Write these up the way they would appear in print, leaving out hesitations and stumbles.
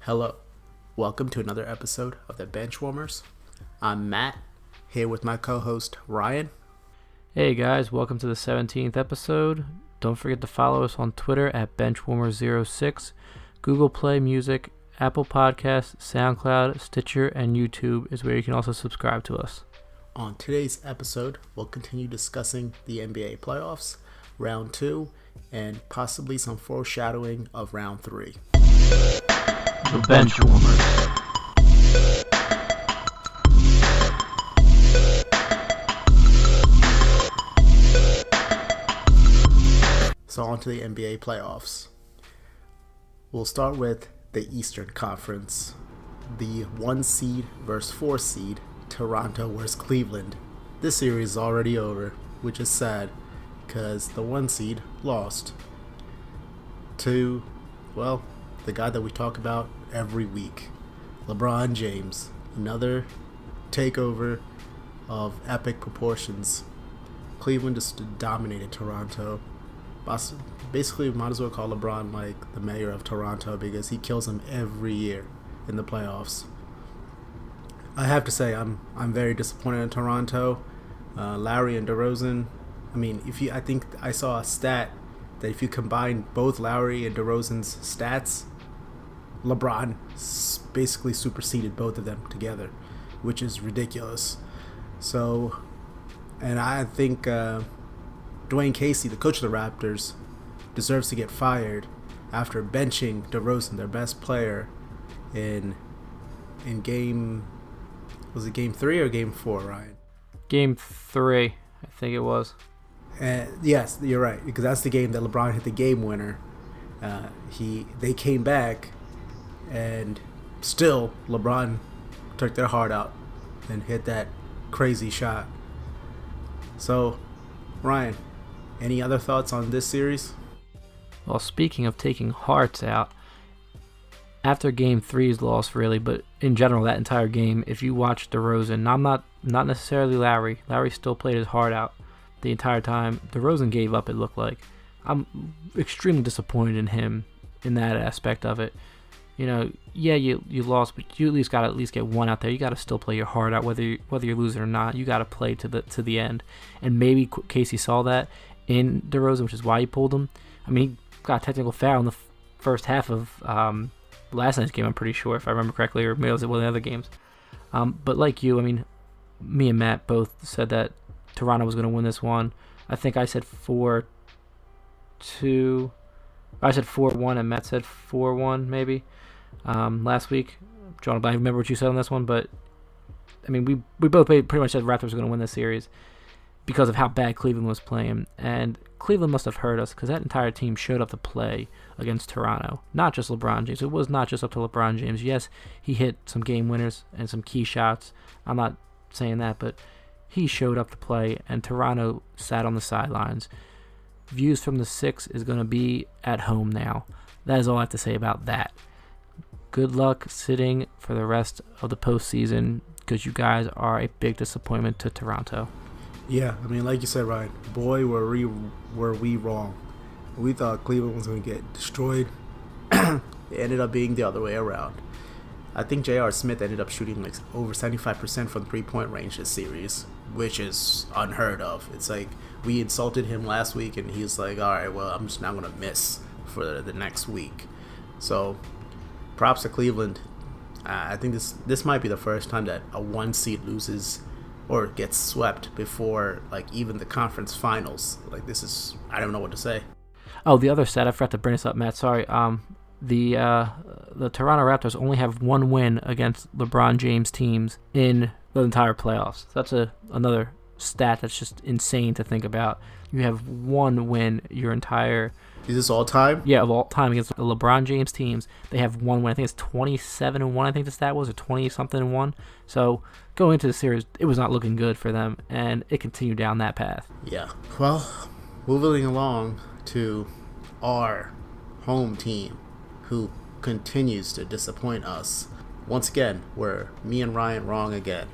Hello, welcome to another episode of the Benchwarmers. I'm Matt, here with my co-host Ryan. Hey guys, welcome to the 17th episode. Don't forget to follow us on Twitter at Benchwarmers06, Google Play Music, Apple Podcasts, SoundCloud, Stitcher, and YouTube is where you can also subscribe to us. On today's episode, we'll continue discussing the NBA playoffs, round 2, and possibly some foreshadowing of round 3. The Benchwarmers. So on to the NBA playoffs. We'll start with the Eastern Conference. The 1 seed versus 4 seed, Toronto versus Cleveland. This series is already over, which is sad because the 1 seed lost to, well, the guy that we talk about every week, LeBron James. Another takeover of epic proportions. Cleveland just dominated Toronto. Basically, we might as well call LeBron like the mayor of Toronto because he kills them every year in the playoffs. I have to say, I'm very disappointed in Toronto. Lowry and DeRozan. I think I saw a stat that if you combine both Lowry and DeRozan's stats, LeBron basically superseded both of them together, which is ridiculous. So, and I think Dwayne Casey, the coach of the Raptors, deserves to get fired after benching DeRozan, their best player, in game. Was it game 3 or game 4, Ryan? Game 3, I think it was. Yes, you're right, because that's the game that LeBron hit the game winner. They came back, and still LeBron took their heart out and hit that crazy shot. So, Ryan, any other thoughts on this series? Well, speaking of taking hearts out, after Game 3's loss, really, but in general, that entire game, if you watch DeRozan, not necessarily Lowry. Lowry still played his heart out the entire time. DeRozan gave up, it looked like. I'm extremely disappointed in him in that aspect of it. You know, yeah, you lost, but you at least got to get one out there. You got to still play your heart out, whether you're losing or not. You got to play to the end. And maybe Casey saw that in DeRozan, which is why he pulled him. He got a technical foul in the first half of last night's game, I'm pretty sure, if I remember correctly, or maybe it was one of the other games. But like you, me and Matt both said that Toronto was going to win this one. I think I said 4-2. I said 4-1, and Matt said 4-1, maybe, last week. John, I remember what you said on this one, but we both pretty much said Raptors were going to win this series because of how bad Cleveland was playing. And Cleveland must have hurt us because that entire team showed up to play against Toronto. Not just LeBron James. It was not just up to LeBron James. Yes, he hit some game winners and some key shots. I'm not saying that, but he showed up to play, and Toronto sat on the sidelines. Views from the 6 is going to be at home now. That is all I have to say about that. Good luck sitting for the rest of the postseason because you guys are a big disappointment to Toronto. Yeah, like you said, Ryan, boy, were we wrong. We thought Cleveland was going to get destroyed. It ended up being the other way around. I think J.R. Smith ended up shooting over 75% from 3-point range this series, which is unheard of. It's like we insulted him last week, and he's like, all right, well, I'm just not going to miss for the next week. So, props to Cleveland. I think this might be the first time that a 1 seed loses or gets swept before even the conference finals. This is, I don't know what to say. Oh, the other stat, I forgot to bring this up, Matt. Sorry. The Toronto Raptors only have 1 win against LeBron James teams in the entire playoffs. That's another stat that's just insane to think about. You have 1 win your entire... Is this all time? Yeah, of all time against the LeBron James teams. They have 1 win. I think it's 27-1, I think the stat was, or 20-something-1. So going into the series, it was not looking good for them, and it continued down that path. Yeah. Well, moving along to our home team, who continues to disappoint us. Once again, were me and Ryan wrong again.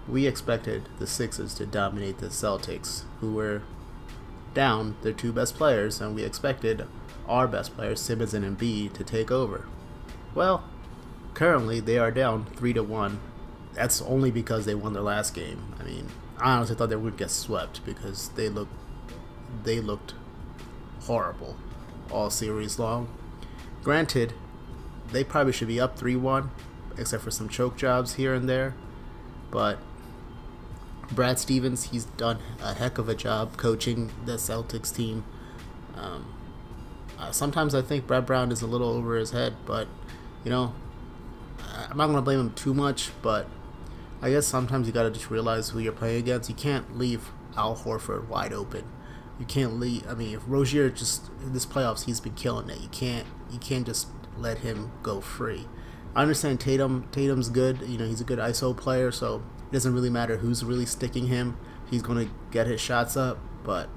We expected the Sixers to dominate the Celtics, who were down their 2 best players, and we expected our best players, Simmons and Embiid, to take over. Well, currently they are down 3-1. That's only because they won their last game. I mean, I honestly thought they would get swept because they looked horrible all series long. Granted, they probably should be up 3-1, except for some choke jobs here and there. But Brad Stevens, he's done a heck of a job coaching the Celtics team. Sometimes I think Brad Brown is a little over his head, but, you know, I'm not going to blame him too much, but I guess sometimes you got to just realize who you're playing against. You can't leave Al Horford wide open. You can't leave. I mean, if Rozier just in this playoffs, he's been killing it. You can't just let him go free. I understand Tatum's good. You know, he's a good ISO player, so it doesn't really matter who's really sticking him. He's going to get his shots up, but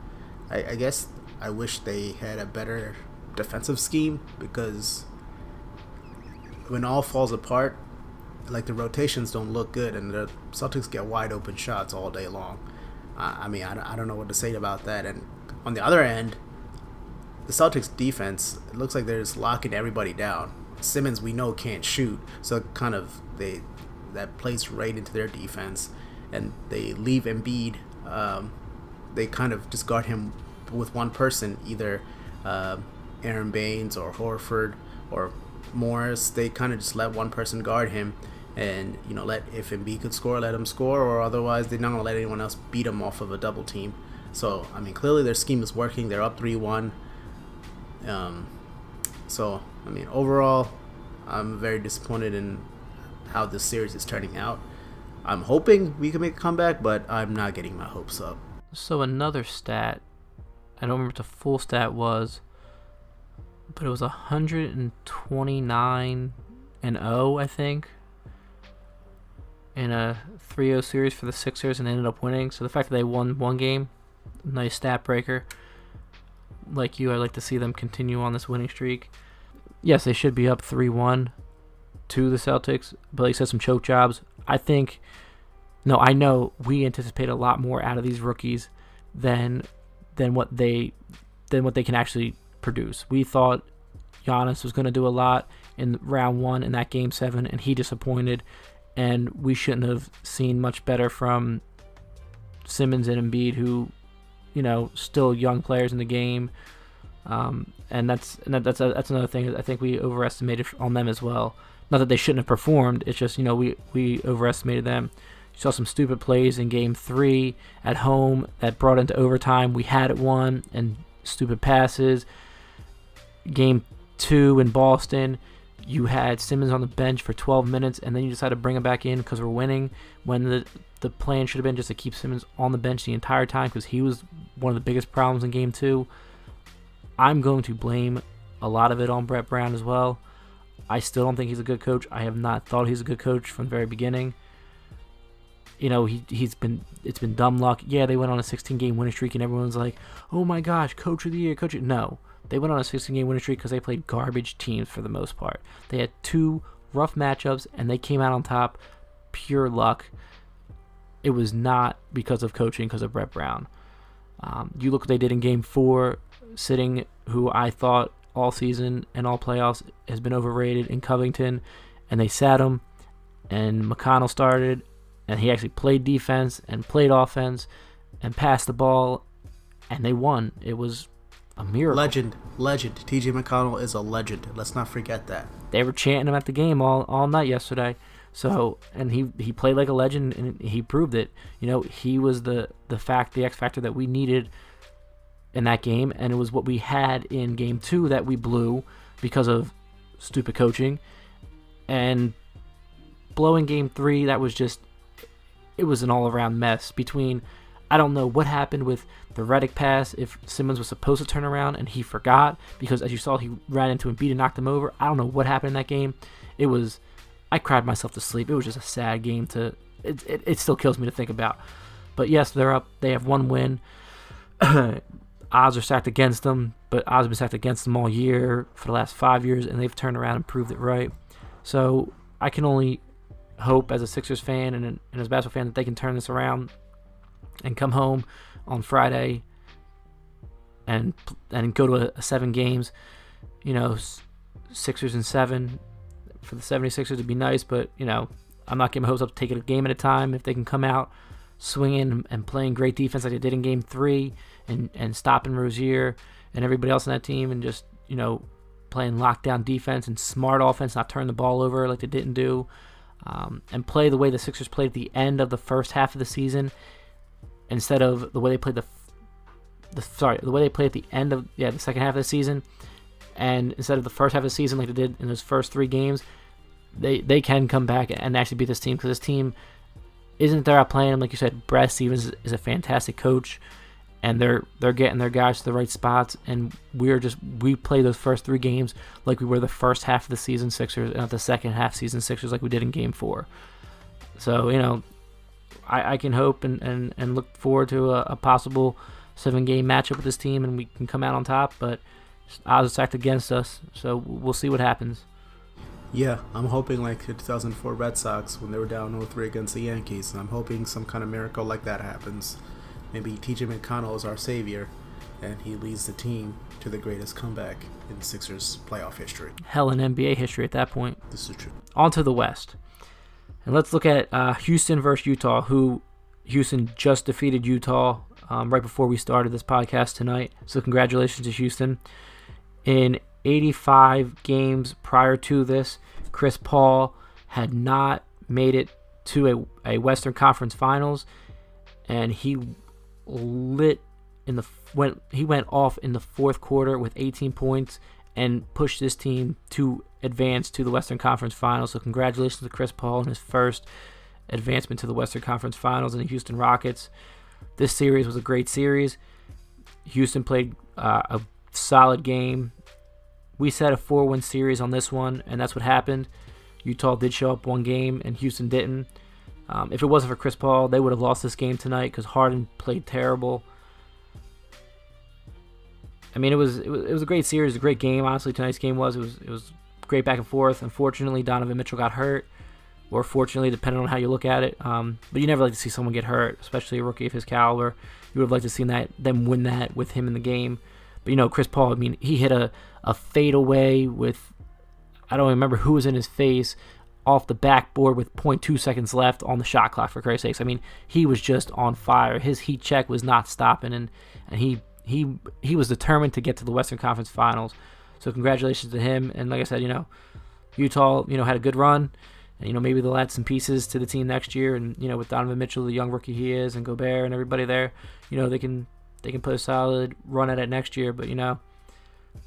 I guess I wish they had a better defensive scheme, because when all falls apart, like, the rotations don't look good and the Celtics get wide open shots all day long. I mean, I don't know what to say about that. And on the other end, the Celtics defense, it looks like they're just locking everybody down. Simmons, we know, can't shoot, so kind of that plays right into their defense, and they leave Embiid. They kind of just guard him with one person, either Aaron Baines or Horford or Morris. They kind of just let one person guard him, and, you know, if Embiid could score, let him score, or otherwise they're not going to let anyone else beat him off of a double team. So, I mean, clearly their scheme is working. They're up 3-1. So, I mean, overall, I'm very disappointed in how this series is turning out. I'm hoping we can make a comeback, but I'm not getting my hopes up. So another stat, I don't remember what the full stat was, but it was 129-0, I think, in a 3-0 series for the Sixers, and ended up winning. So the fact that they won one game, nice stat breaker. Like you, I'd like to see them continue on this winning streak. Yes, they should be up 3-1 to the Celtics, but like I said, some choke jobs. I know we anticipate a lot more out of these rookies than what they can actually produce. We thought Giannis was going to do a lot in round one in that game 7, and he disappointed, and we shouldn't have seen much better from Simmons and Embiid, who, you know, still young players in the game. And that's another thing. I think we overestimated on them as well. Not that they shouldn't have performed. It's just, you know, we overestimated them. You saw some stupid plays in Game 3 at home that brought into overtime. We had it won, and stupid passes. Game 2 in Boston, you had Simmons on the bench for 12 minutes, and then you decided to bring him back in because we're winning, when the plan should have been just to keep Simmons on the bench the entire time, because he was one of the biggest problems in Game 2. I'm going to blame a lot of it on Brett Brown as well. I still don't think he's a good coach. I have not thought he's a good coach from the very beginning. You know, it's been dumb luck. Yeah, they went on a 16-game winning streak, and everyone's like, oh my gosh, coach of the year, No, they went on a 16-game winning streak because they played garbage teams for the most part. They had 2 rough matchups, and they came out on top. Pure luck. It was not because of coaching, because of Brett Brown. You look what they did in Game 4, sitting who I thought all season and all playoffs has been overrated in Covington, and they sat him, and McConnell started, and he actually played defense and played offense and passed the ball, and they won. It was a miracle. Legend. TJ McConnell is a legend. Let's not forget that. They were chanting him at the game all night yesterday. So, and he played like a legend, and he proved it. You know, he was the X factor that we needed in that game, and it was what we had in Game 2 that we blew because of stupid coaching. And blowing Game 3, that was just, it was an all-around mess. Between, I don't know what happened with the Redick pass, if Simmons was supposed to turn around and he forgot, because as you saw, he ran into Embiid and knocked him over. I don't know what happened in that game. I cried myself to sleep. It was just a sad game it still kills me to think about. But yes, they're up. They have one win. Odds are stacked against them, but odds have been stacked against them all year for the last 5 years, and they've turned around and proved it right. So I can only hope, as a Sixers fan and as a basketball fan, that they can turn this around and come home on Friday and go to a 7 games. You know, Sixers in 7 for the 76ers, it'd be nice, but, I'm not getting my hopes up to take it a game at a time. If they can come out swinging and playing great defense like they did in Game 3 and stopping Rozier and everybody else on that team and just, playing lockdown defense and smart offense, not turn the ball over like they didn't do, and play the way the Sixers played at the end of the first half of the season instead of the way they played the way they played at the end of the second half of the season, and instead of the first half of the season like they did in those first 3 games, they can come back and actually beat this team, because this team isn't there out playing them. Like you said, Brad Stevens is a fantastic coach, and they're getting their guys to the right spots, and we play those first 3 games like we were the first half of the season Sixers, and not the second half season Sixers like we did in Game 4. So, I can hope and look forward to a possible 7-game matchup with this team, and we can come out on top, but odds are stacked against us, so we'll see what happens. Yeah, I'm hoping like the 2004 Red Sox when they were down 0-3 against the Yankees, and I'm hoping some kind of miracle like that happens. Maybe TJ McConnell is our savior, and he leads the team to the greatest comeback in Sixers playoff history. Hell, in NBA history at that point. This is true. On to the West. And let's look at Houston versus Utah, who Houston just defeated Utah right before we started this podcast tonight. So congratulations to Houston. In 85 games prior to this, Chris Paul had not made it to a Western Conference Finals, and he went off in the fourth quarter with 18 points and pushed this team to advance to the Western Conference Finals. So congratulations to Chris Paul on his first advancement to the Western Conference Finals and the Houston Rockets. This series was a great series. Houston played a solid game. We set a 4-1 series on this one, and that's what happened. Utah did show up one game, and Houston didn't. If it wasn't for Chris Paul, they would have lost this game tonight because Harden played terrible. I mean, it was a great series, a great game. Honestly, tonight's game was great back and forth. Unfortunately, Donovan Mitchell got hurt, or fortunately, depending on how you look at it. But you never like to see someone get hurt, especially a rookie of his caliber. You would have liked to see them win that with him in the game. But Chris Paul, I mean, he hit a fadeaway with, I don't remember who was in his face, off the backboard with 0.2 seconds left on the shot clock, for Christ's sakes. I mean, he was just on fire. His heat check was not stopping, and he was determined to get to the Western Conference Finals. So congratulations to him. And like I said, Utah, had a good run, and maybe they'll add some pieces to the team next year. And with Donovan Mitchell, the young rookie he is, and Gobert and everybody there, they can put a solid run at it next year. But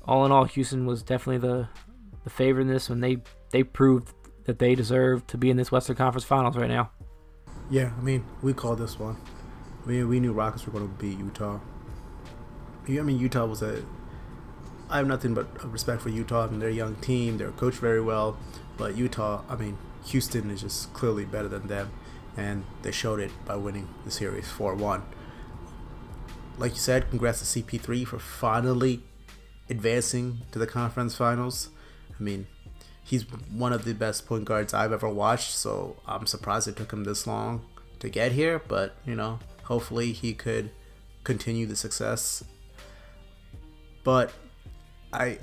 all in all, Houston was definitely the favorite in this when they proved that they deserve to be in this Western Conference Finals right now. Yeah, I mean, we called this one. I mean, we knew Rockets were going to beat Utah. I mean, Utah was I have nothing but respect for Utah. I mean, they're a young team. They're coached very well. But Houston is just clearly better than them. And they showed it by winning the series 4-1. Like you said, congrats to CP3 for finally advancing to the conference finals. I mean, he's one of the best point guards I've ever watched, so I'm surprised it took him this long to get here. But, hopefully he could continue the success. But the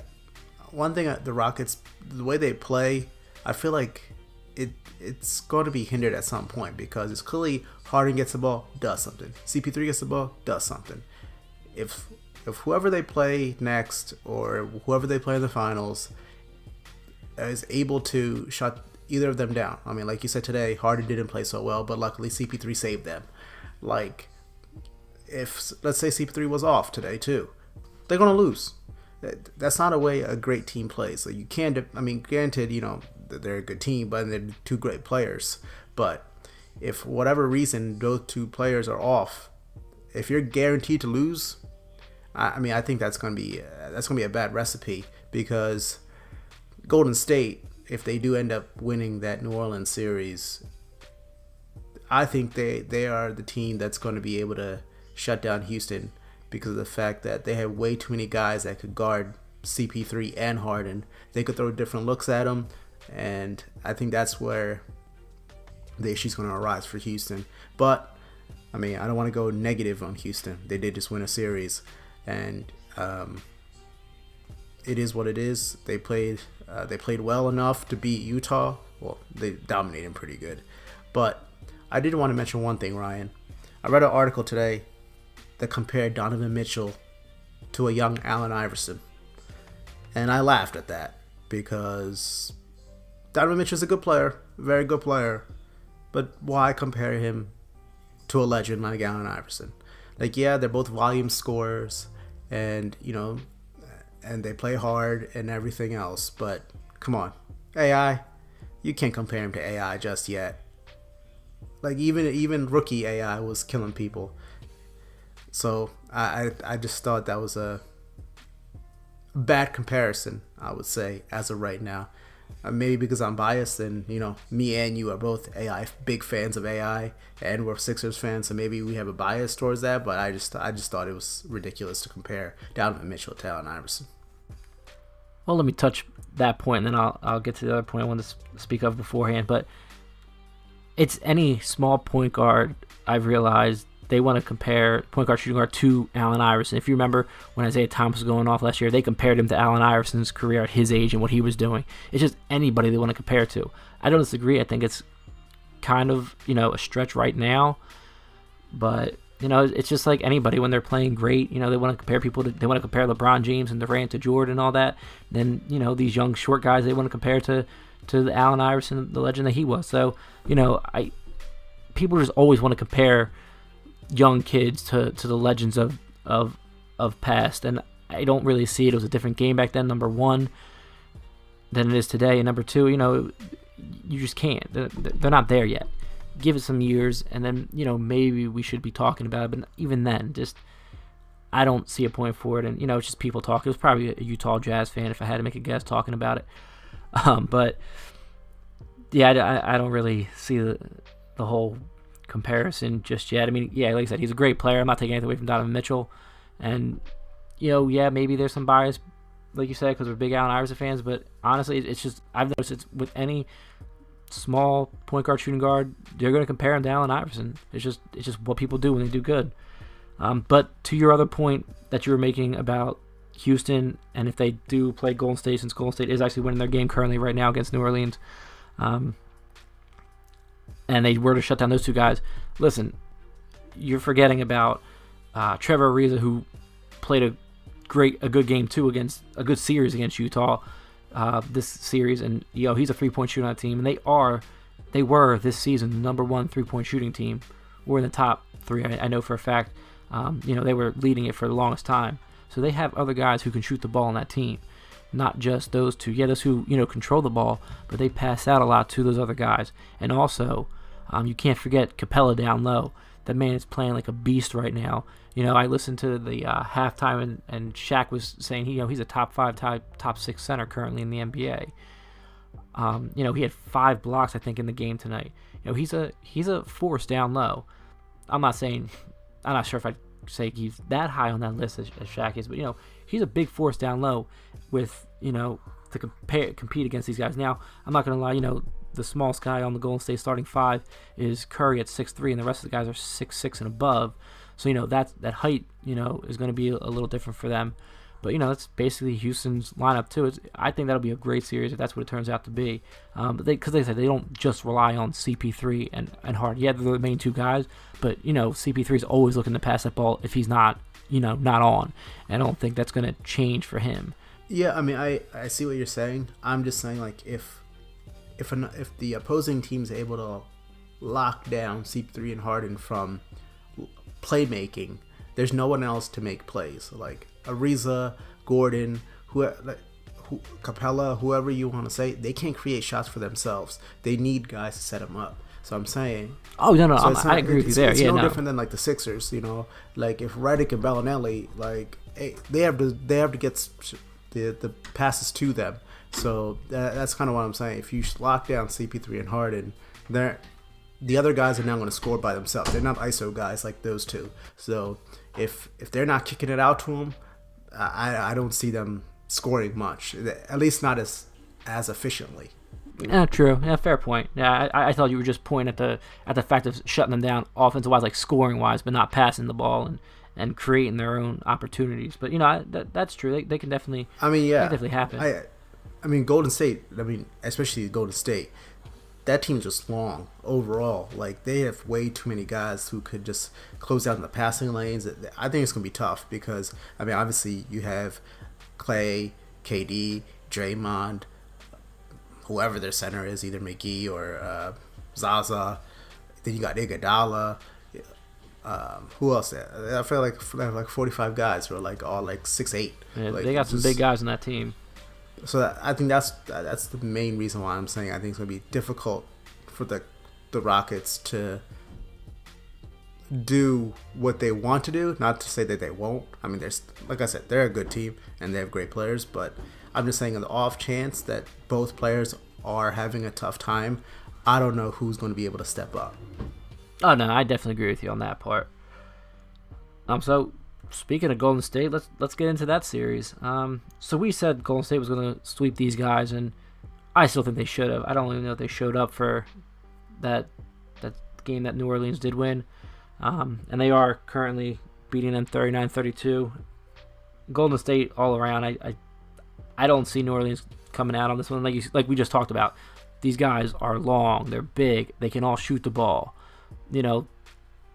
Rockets, the way they play, I feel like it's going to be hindered at some point, because it's clearly Harden gets the ball, does something. CP3 gets the ball, does something. If whoever they play next, or whoever they play in the finals, is able to shut either of them down. I mean, like you said today, Harden didn't play so well, but luckily CP3 saved them. Like, if, let's say CP3 was off today too, they're going to lose. That's not a way a great team plays. So you can't, granted, they're a good team, but they're 2 great players. But if for whatever reason those 2 players are off, if you're guaranteed to lose, I think that's going to be a bad recipe, because Golden State, if they do end up winning that New Orleans series, I think they are the team that's going to be able to shut down Houston, because of the fact that they have way too many guys that could guard CP3 and Harden. They could throw different looks at them, and I think that's where the issue's going to arise for Houston. But, I don't want to go negative on Houston. They did just win a series, and it is what it is. They played They played well enough to beat Utah. Well, they dominated pretty good. But I did want to mention one thing, Ryan. I read an article today that compared Donovan Mitchell to a young Allen Iverson. And I laughed at that because Donovan Mitchell's a good player, very good player. But why compare him to a legend like Allen Iverson? Like, yeah, they're both volume scorers and, and they play hard and everything else. But come on, AI, you can't compare him to AI just yet. Like, even rookie AI was killing people. So I just thought that was a bad comparison, I would say, as of right now. Maybe because I'm biased and, me and you are both big fans of AI, and we're Sixers fans, so maybe we have a bias towards that, but I just thought it was ridiculous to compare Donovan Mitchell to Allen Iverson. Well, let me touch that point, and then I'll get to the other point I wanted to speak of beforehand, but it's any small point guard. I've realized they want to compare point guard, shooting guard to Allen Iverson. If you remember when Isaiah Thomas was going off last year, they compared him to Allen Iverson's career at his age and what he was doing. It's just anybody they want to compare to. I don't disagree. I think it's kind of, a stretch right now. But, it's just like anybody when they're playing great. They want to compare they want to compare LeBron James and Durant to Jordan and all that. Then, these young short guys they want to compare to the Allen Iverson, the legend that he was. So, people just always want to compare young kids to the legends of past, and I don't really see it. It was a different game back then, number one, than it is today, and number two, you just can't. They're not there yet. Give it some years, and then maybe we should be talking about it. But even then, just I don't see a point for it, and it's just people talking. It was probably a Utah Jazz fan, if I had to make a guess, talking about it. But yeah, I don't really see the whole comparison just yet. I mean, yeah, like I said, he's a great player. I'm not taking anything away from Donovan Mitchell, and maybe there's some bias, like you said, because we're big Allen Iverson fans. But honestly, it's just I've noticed it's with any small point guard, shooting guard, they're going to compare him to Allen Iverson. It's just what people do when they do good. But to your other point that you were making about Houston, and if they do play Golden State, since Golden State is actually winning their game currently right now against New Orleans, and they were to shut down those two guys, listen, you're forgetting about Trevor Ariza, who played a good game too against a good series against Utah this series, and he's a 3-point shooter on that team, and they were this season the number one 3-point shooting team. We're in the top 3. I know for a fact. They were leading it for the longest time. So they have other guys who can shoot the ball on that team, not just those two. Yeah, those who control the ball, but they pass out a lot to those other guys. And also, you can't forget Capella down low. That man is playing like a beast right now. I listened to the halftime, and Shaq was saying he's a top 5, top 6 center currently in the NBA. He had 5 blocks, I think, in the game tonight. He's a force down low. I'm not sure if I'd say he's that high on that list as Shaq is, but he's a big force down low with to compete against these guys. Now, I'm not gonna lie, the smallest guy on the Golden State starting 5 is Curry at 6'3", and the rest of the guys are 6'6" and above. So that height is going to be a little different for them. But that's basically Houston's lineup too. I think that'll be a great series if that's what it turns out to be. But because they said they don't just rely on CP3 and Harden. Yeah, they're the main two guys, but CP3 is always looking to pass that ball if he's not not on. And I don't think that's going to change for him. Yeah, I mean, I see what you're saying. I'm just saying, like, if the opposing team's able to lock down CP3 and Harden from playmaking, there's no one else to make plays. Like Ariza, Gordon, Capella, whoever you want to say, they can't create shots for themselves. They need guys to set them up. So I'm saying. Oh no, I agree with you there. It's no different than like the Sixers. Like if Redick and Bellinelli, like they have to get the passes to them. So that's kind of what I'm saying. If you lock down CP3 and Harden, the other guys are now going to score by themselves. They're not ISO guys like those two. So if they're not kicking it out to them, I don't see them scoring much. At least not as efficiently. Yeah, true. Yeah, fair point. Yeah, I thought you were just pointing at the fact of shutting them down offensive wise, like scoring wise, but not passing the ball and creating their own opportunities. But that's true. They can definitely. I mean, yeah, definitely happen. I mean, Golden State. I mean, especially Golden State. That team's just long overall. Like they have way too many guys who could just close out in the passing lanes. I think it's gonna be tough because I mean, obviously you have Clay, KD, Draymond, whoever their center is, either McGee or Zaza. Then you got Iguodala. Who else? I feel like 45 guys who are like all like 6'8". Yeah, like, they got some big guys on that team. So I think that's the main reason why I'm saying I think it's going to be difficult for the Rockets to do what they want to do. Not to say that they won't. I mean, like I said, they're a good team and they have great players. But I'm just saying, on the off chance that both players are having a tough time, I don't know who's going to be able to step up. Oh no, I definitely agree with you on that part. So speaking of Golden State, let's get into that series. So we said Golden State was going to sweep these guys, and I still think they should have. I don't even know if they showed up for that game that New Orleans did win, and they are currently beating them 39-32. Golden State all around. I don't see New Orleans coming out on this one like we just talked about. These guys are long, they're big, they can all shoot the ball. You know,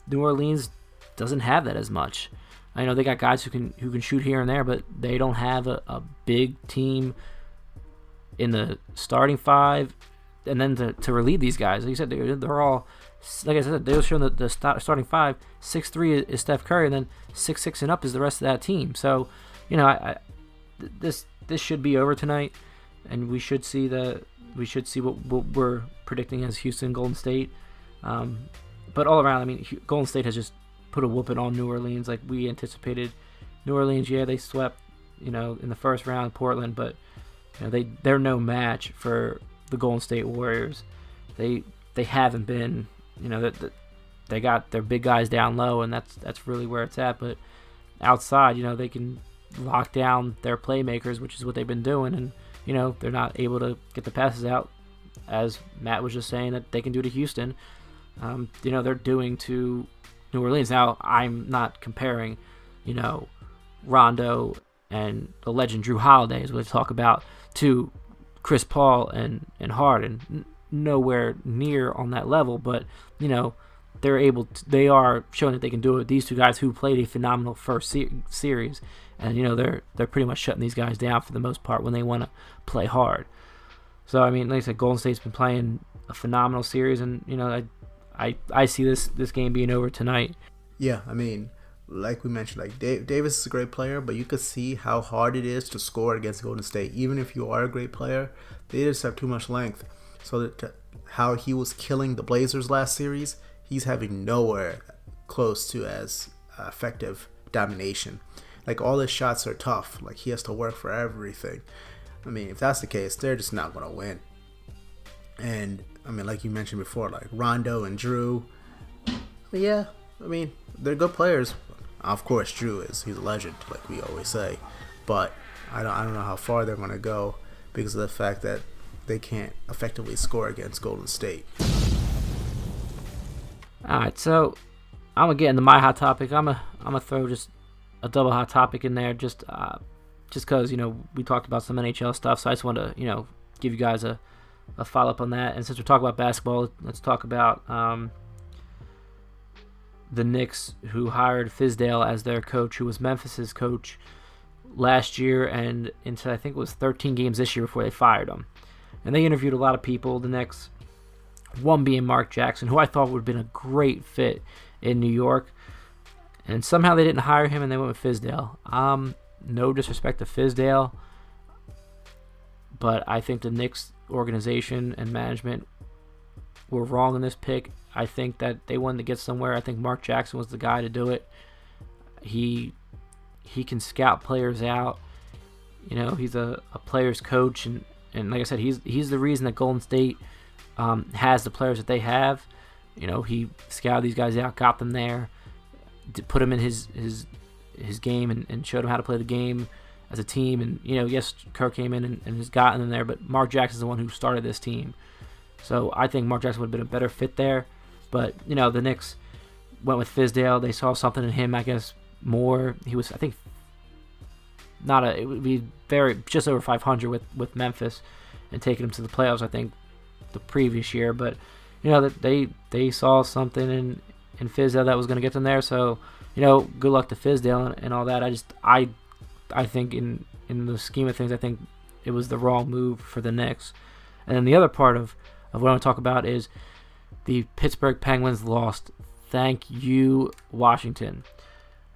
New Orleans doesn't have that as much. I know they got guys who can shoot here and there, but they don't have a big team in the starting five, and then to relieve these guys. Like you said, they're all, like I said, they were showing the starting five. 6'3" is Steph Curry, and then 6'6" and up is the rest of that team. So, you know, this should be over tonight, and we should see what we're predicting as Houston Golden State. But all around, I mean, Golden State has just put a whooping on New Orleans like we anticipated. New Orleans, yeah, they swept, in the first round Portland, but they're no match for the Golden State Warriors. They haven't been, they got their big guys down low, and that's really where it's at. But outside, they can lock down their playmakers, which is what they've been doing, and they're not able to get the passes out, as Matt was just saying that they can do to Houston. They're doing to New Orleans. Now, I'm not comparing, Rondo and the legend Drew Holiday, as we talk about, to Chris Paul and Harden. Nowhere near on that level, but, they are showing that they can do it with these two guys who played a phenomenal first series. And, they're pretty much shutting these guys down for the most part when they want to play hard. So, I mean, like I said, Golden State's been playing a phenomenal series, and, I see this game being over tonight. Yeah, I mean, like we mentioned, like Davis is a great player, but you could see how hard it is to score against Golden State. Even if you are a great player, they just have too much length. So that how he was killing the Blazers last series, he's having nowhere close to as effective domination. Like, all his shots are tough. Like, he has to work for everything. I mean, if that's the case, they're just not going to win. And, I mean, like you mentioned before, like Rondo and Drew, yeah, I mean, they're good players. Of course, Drew he's a legend, like we always say. But I don't know how far they're going to go because of the fact that they can't effectively score against Golden State. All right, so I'm going to get into my hot topic. I'm gonna throw just a double hot topic in there just because, we talked about some NHL stuff, so I just wanted to, give you guys a follow-up on that. And since we're talking about basketball, let's talk about the Knicks, who hired Fizdale as their coach, who was Memphis's coach last year and into, I think it was 13 games this year before they fired him. And they interviewed a lot of people, the Knicks, one being Mark Jackson, who I thought would have been a great fit in New York. And somehow they didn't hire him and they went with Fizdale. No disrespect to Fizdale, but I think the Knicks organization and management were wrong in this pick. I think that they wanted to get somewhere. I think Mark Jackson was the guy to do it. He can scout players out. He's a player's coach, and like I said, he's the reason that Golden State has the players that they have. He scouted these guys out, got them there, put them in his game, and showed them how to play the game as a team. And yes, Kerr came in and has gotten them there, but Mark Jackson's the one who started this team. So I think Mark Jackson would have been a better fit there. But the Knicks went with Fizdale. They saw something in him, I guess, more. He was, I think, it would be just over 500 with Memphis and taking them to the playoffs. I think the previous year, but that they saw something in Fizdale that was going to get them there. So good luck to Fizdale and all that. I think in the scheme of things, I think it was the wrong move for the Knicks. And then the other part of what I want to talk about is the Pittsburgh Penguins lost. Thank you, Washington.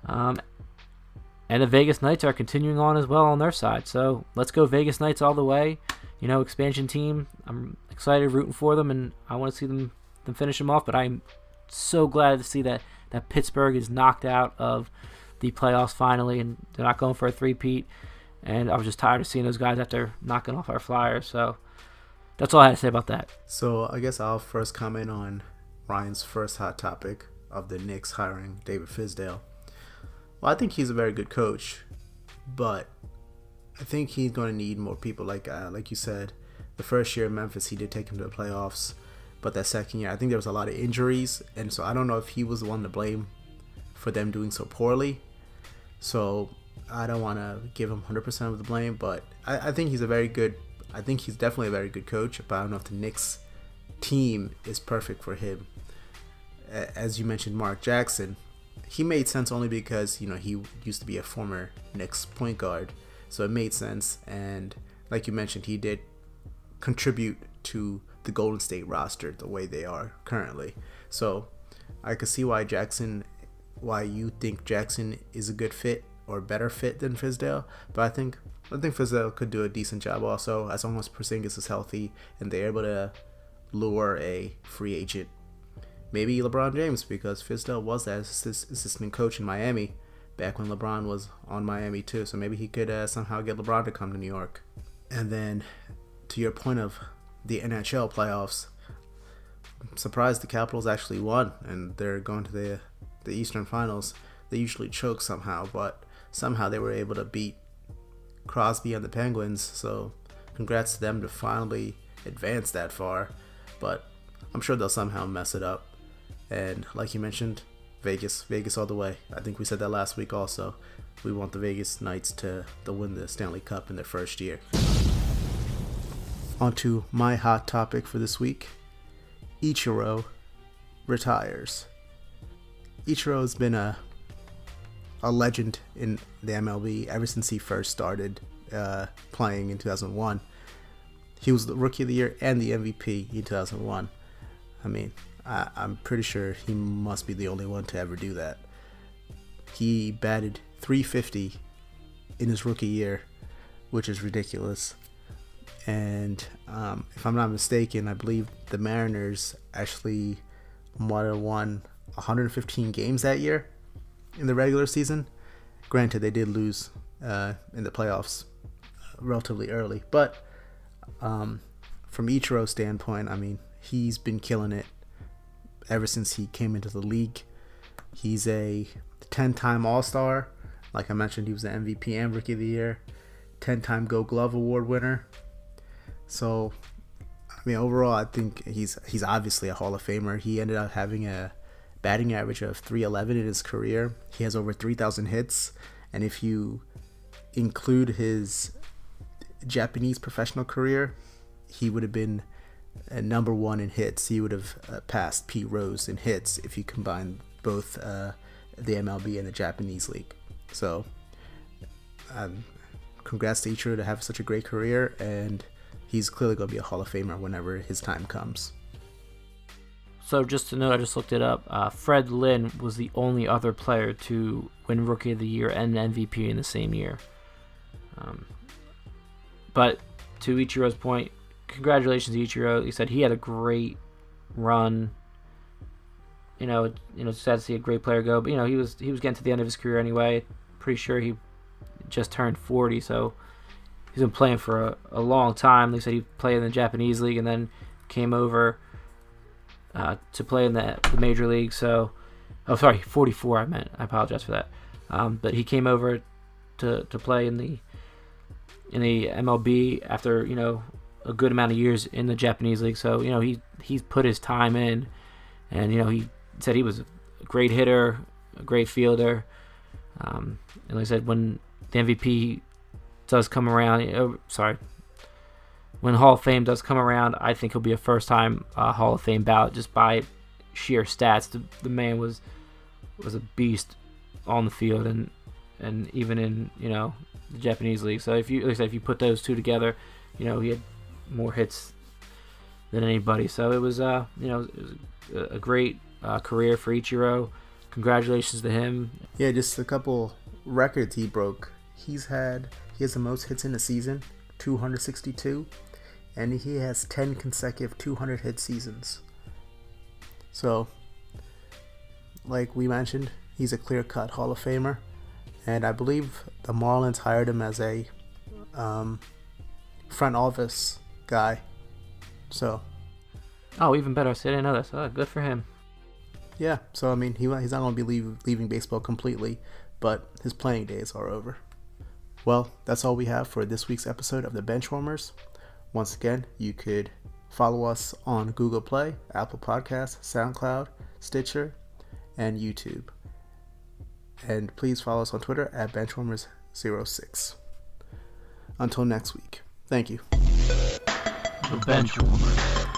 And the Vegas Knights are continuing on as well on their side. So let's go Vegas Knights all the way. Expansion team. I'm excited, rooting for them, and I want to see them finish them off. But I'm so glad to see that Pittsburgh is knocked out of the playoffs finally, and they're not going for a three-peat. And I was just tired of seeing those guys after knocking off our Flyers. So that's all I had to say about that. So I guess I'll first comment on Ryan's first hot topic of the Knicks hiring David Fizdale. Well, I think he's a very good coach, but I think he's going to need more people. Like you said, the first year in Memphis, he did take him to the playoffs, but that second year, I think there was a lot of injuries, and so I don't know if he was the one to blame for them doing so poorly. So I don't want to give him 100% of the blame, but I think he's definitely a very good coach, but I don't know if the Knicks team is perfect for him. As you mentioned, Mark Jackson, he made sense only because, he used to be a former Knicks point guard, so it made sense. And like you mentioned, he did contribute to the Golden State roster the way they are currently. So I could see why you think Jackson is a good fit or better fit than Fizdale, but I think Fizdale could do a decent job also, as long as Porzingis is healthy and they're able to lure a free agent. Maybe LeBron James, because Fizdale was that assistant coach in Miami back when LeBron was on Miami too. So maybe he could somehow get LeBron to come to New York. And then to your point of the NHL playoffs, I'm surprised the Capitals actually won and they're going to the Eastern Finals. They usually choke somehow, but somehow they were able to beat Crosby and the Penguins. So congrats to them to finally advance that far. But I'm sure they'll somehow mess it up. And like you mentioned, Vegas all the way. I think we said that last week also. We want the Vegas Knights to win the Stanley Cup in their first year. On to my hot topic for this week. Ichiro retires. Ichiro has been a legend in the MLB ever since he first started playing in 2001. He was the Rookie of the Year and the MVP in 2001. I mean, I'm pretty sure he must be the only one to ever do that. He batted .350 in his rookie year, which is ridiculous. And if I'm not mistaken, I believe the Mariners actually might have won 115 games that year in the regular season. Granted, they did lose in the playoffs relatively early, but from Ichiro's standpoint, I mean, he's been killing it ever since he came into the league. He's a 10-time All-Star. Like I mentioned, he was the MVP and Rookie of the Year, 10-time Gold Glove Award winner. So, I mean, overall, I think he's obviously a Hall of Famer. He ended up having a batting average of .311 in his career. He has over 3,000 hits, and if you include his Japanese professional career, he would have been number one in hits. He would have passed Pete Rose in hits if you combine both the MLB and the Japanese league. So, congrats to Ichiro to have such a great career, and he's clearly going to be a Hall of Famer whenever his time comes. So just to note, I just looked it up. Fred Lynn was the only other player to win Rookie of the Year and MVP in the same year. But to Ichiro's point, congratulations to Ichiro. He said he had a great run. It's sad to see a great player go, but he was getting to the end of his career anyway. Pretty sure he just turned 40, so he's been playing for a long time. They said he played in the Japanese league and then came over to play in the major league. So, 44. I apologize for that. But he came over to play in the MLB after a good amount of years in the Japanese league. So he's put his time in, and he said he was a great hitter, a great fielder. And like I said, when the MVP does come around, when Hall of Fame does come around, I think he'll be a first-time Hall of Fame ballot just by sheer stats. The man was a beast on the field and even in the Japanese league. So if you put those two together, he had more hits than anybody. So it was a great career for Ichiro. Congratulations to him. Yeah, just a couple records he broke. He has the most hits in a season, 262, and he has 10 consecutive 200 hit seasons. So, like we mentioned, he's a clear-cut Hall of Famer, and I believe the Marlins hired him as a front office guy. So. Oh, even better. So I didn't know that. So good for him. Yeah. So I mean, he's not going to be leaving baseball completely, but his playing days are over. Well, that's all we have for this week's episode of the Benchwarmers. Once again, you could follow us on Google Play, Apple Podcasts, SoundCloud, Stitcher, and YouTube. And please follow us on Twitter at Benchwarmers06. Until next week, thank you. The Benchwarmers.